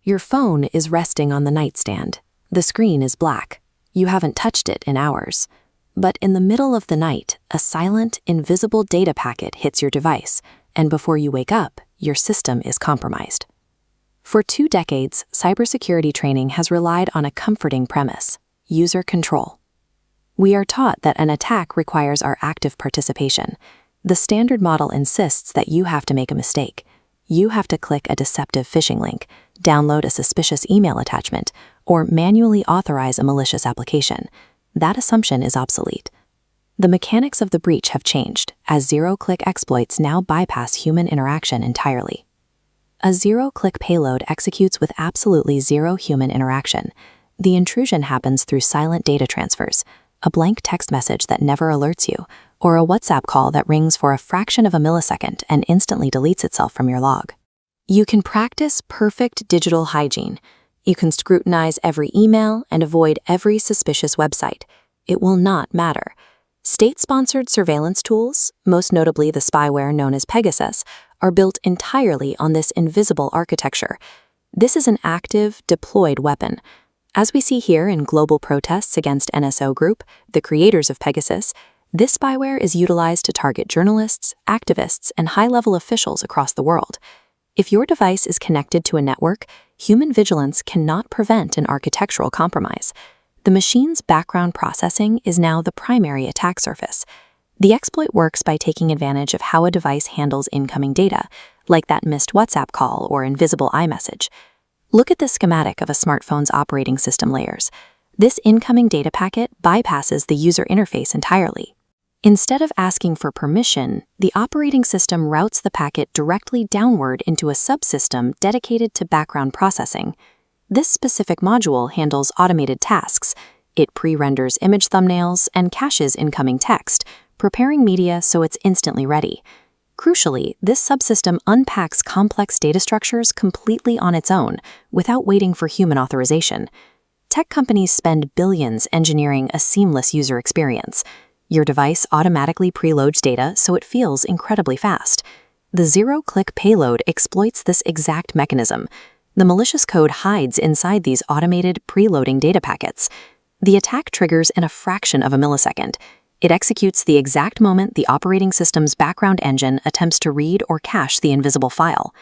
Your phone is resting on the nightstand. The screen is black. You haven't touched it in hours. But in the middle of the night, a silent, invisible data packet hits your device, and before you wake up, your system is compromised. For 2 decades, cybersecurity training has relied on a comforting premise: user control. We are taught that an attack requires our active participation. The standard model insists that you have to make a mistake. You have to click a deceptive phishing link, download a suspicious email attachment, or manually authorize a malicious application. That assumption is obsolete. The mechanics of the breach have changed, as zero-click exploits now bypass human interaction entirely. A zero-click payload executes with absolutely zero human interaction. The intrusion happens through silent data transfers, a blank text message that never alerts you, or a WhatsApp call that rings for a fraction of a millisecond and instantly deletes itself from your log. You can practice perfect digital hygiene. You can scrutinize every email and avoid every suspicious website. It will not matter. State-sponsored surveillance tools, most notably the spyware known as Pegasus, are built entirely on this invisible architecture. This is an active, deployed weapon. As we see here in global protests against NSO Group, the creators of Pegasus, this spyware is utilized to target journalists, activists, and high-level officials across the world. If your device is connected to a network, human vigilance cannot prevent an architectural compromise. The machine's background processing is now the primary attack surface. The exploit works by taking advantage of how a device handles incoming data, like that missed WhatsApp call or invisible iMessage. Look at the schematic of a smartphone's operating system layers. This incoming data packet bypasses the user interface entirely. Instead of asking for permission, the operating system routes the packet directly downward into a subsystem dedicated to background processing. This specific module handles automated tasks. It pre-renders image thumbnails and caches incoming text, preparing media so it's instantly ready. Crucially, this subsystem unpacks complex data structures completely on its own, without waiting for human authorization. Tech companies spend billions engineering a seamless user experience. Your device automatically preloads data so it feels incredibly fast. The zero-click payload exploits this exact mechanism. The malicious code hides inside these automated preloading data packets. The attack triggers in a fraction of a millisecond. It executes the exact moment the operating system's background engine attempts to read or cache the invisible file.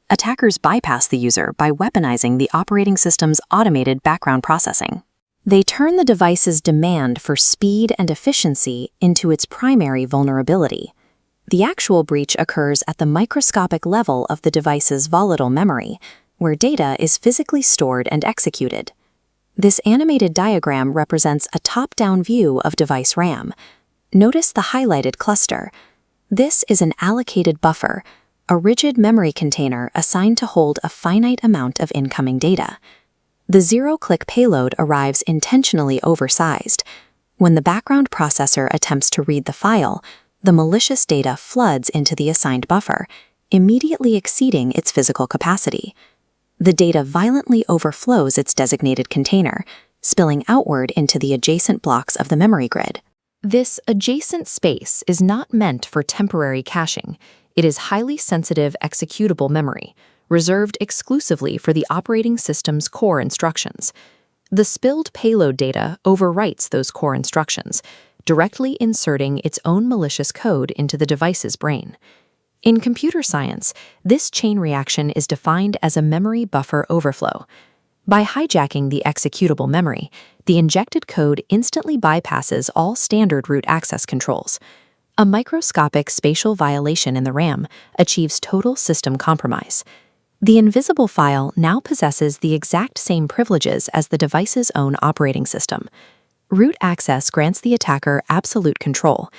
Attackers bypass the user by weaponizing the operating system's automated background processing. They turn the device's demand for speed and efficiency into its primary vulnerability. The actual breach occurs at the microscopic level of the device's volatile memory, where data is physically stored and executed. This animated diagram represents a top-down view of device RAM. Notice the highlighted cluster. This is an allocated buffer, a rigid memory container assigned to hold a finite amount of incoming data. The zero-click payload arrives intentionally oversized. When the background processor attempts to read the file, the malicious data floods into the assigned buffer, immediately exceeding its physical capacity. The data violently overflows its designated container, spilling outward into the adjacent blocks of the memory grid. This adjacent space is not meant for temporary caching. It is highly sensitive executable memory, reserved exclusively for the operating system's core instructions. The spilled payload data overwrites those core instructions, directly inserting its own malicious code into the device's brain. In computer science, this chain reaction is defined as a memory buffer overflow. By hijacking the executable memory, the injected code instantly bypasses all standard root access controls. A microscopic spatial violation in the RAM achieves total system compromise. The invisible file now possesses the exact same privileges as the device's own operating system. Root access grants the attacker absolute control.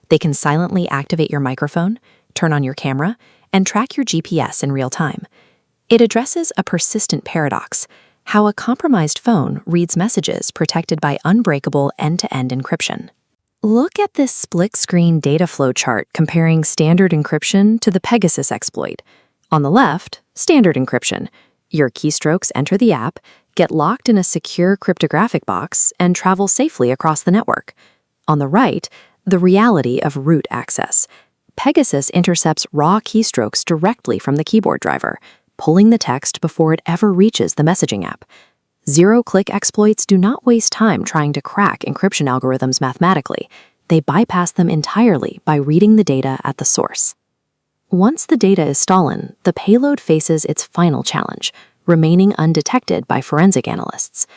They can silently activate your microphone, turn on your camera, and track your GPS in real time. It addresses a persistent paradox: how a compromised phone reads messages protected by unbreakable end-to-end encryption. Look at this split-screen data flow chart comparing standard encryption to the Pegasus exploit. On the left, standard encryption. Your keystrokes enter the app, get locked in a secure cryptographic box, and travel safely across the network. On the right, the reality of root access. Pegasus intercepts raw keystrokes directly from the keyboard driver, pulling the text before it ever reaches the messaging app. Zero-click exploits do not waste time trying to crack encryption algorithms mathematically. They bypass them entirely by reading the data at the source. Once the data is stolen, the payload faces its final challenge, remaining undetected by forensic analysts.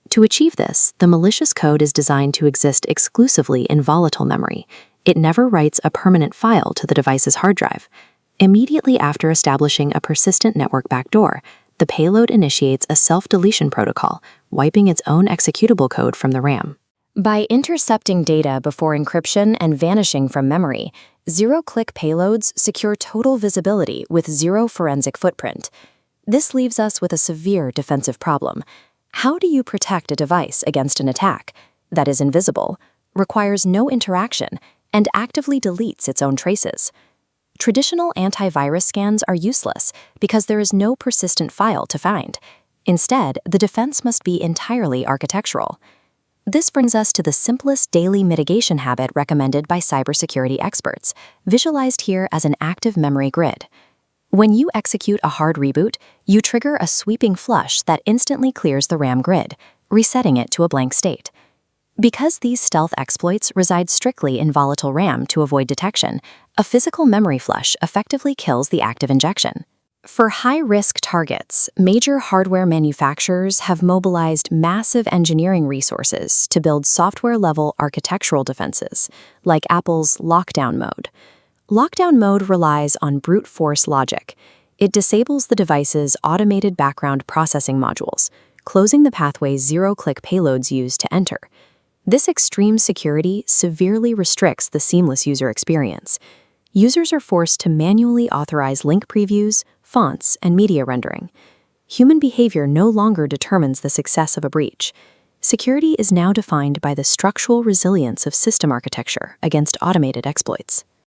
To achieve this, the malicious code is designed to exist exclusively in volatile memory. It never writes a permanent file to the device's hard drive. Immediately after establishing a persistent network backdoor, the payload initiates a self-deletion protocol, wiping its own executable code from the RAM. By intercepting data before encryption and vanishing from memory, zero-click payloads secure total visibility with zero forensic footprint. This leaves us with a severe defensive problem. How do you protect a device against an attack that is invisible, requires no interaction, and actively deletes its own traces? Traditional antivirus scans are useless because there is no persistent file to find. Instead, the defense must be entirely architectural. This brings us to the simplest daily mitigation habit recommended by cybersecurity experts, visualized here as an active memory grid. When you execute a hard reboot, you trigger a sweeping flush that instantly clears the RAM grid, resetting it to a blank state. Because these stealth exploits reside strictly in volatile RAM to avoid detection, a physical memory flush effectively kills the active injection. For high-risk targets, major hardware manufacturers have mobilized massive engineering resources to build software-level architectural defenses, like Apple's lockdown mode. Lockdown mode relies on brute force logic. It disables the device's automated background processing modules, closing the pathways zero-click payloads use to enter. This extreme security severely restricts the seamless user experience. Users are forced to manually authorize link previews, fonts, and media rendering. Human behavior no longer determines the success of a breach. Security is now defined by the structural resilience of system architecture against automated exploits.